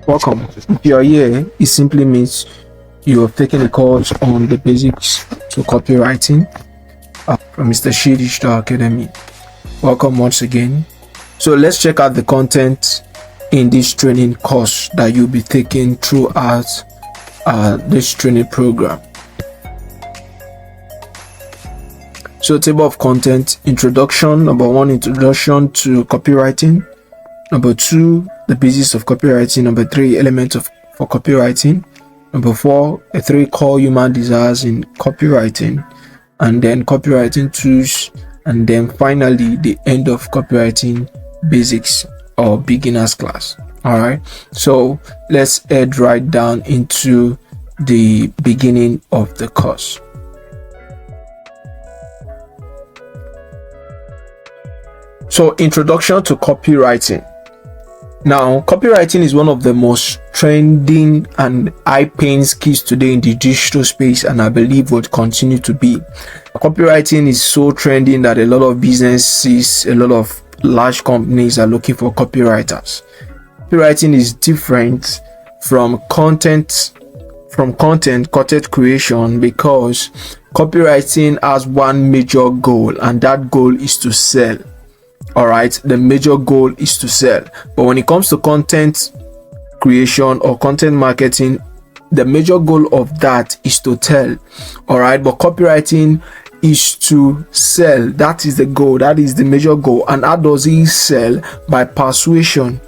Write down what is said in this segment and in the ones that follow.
Welcome. If you are here, it simply means you have taken a course on the basics to copywriting from Mr. She Digital Academy. Welcome once again. So let's check out the content in this training course that you'll be taking throughout this training program. So table of content: introduction. Number 1, introduction to copywriting. Number 2, the basics of copywriting. Number 3, elements for copywriting. Number 4, 3 core human desires in copywriting, and then copywriting tools, and then finally the end of copywriting basics or beginners class. All right, so let's head right down into the beginning of the course. So, introduction to copywriting. Now, copywriting is one of the most trending and high-paying skills today in the digital space, and I believe would continue to be. Copywriting is so trending that a lot of businesses, a lot of large companies are looking for copywriters. Copywriting is different from content creation because copywriting has one major goal, and that goal is to sell. All right, the major goal is to sell. But when it comes to content creation or content marketing, the major goal of that is to tell. All right, but copywriting is to sell. That is the goal, that is the major goal. And how does he sell? By persuasion.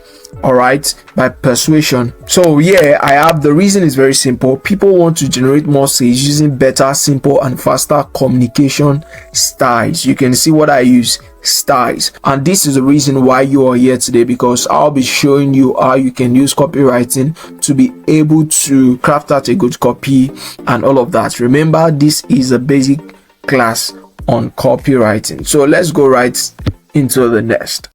All right, by persuasion. So yeah, I have the reason is very simple. People want to generate more sales using better, simple and faster communication styles. You can see what I use: styles. And this is the reason why you are here today, because I'll be showing you how you can use copywriting to be able to craft out a good copy and all of that. Remember, this is a basic class on copywriting. So let's go right into the next.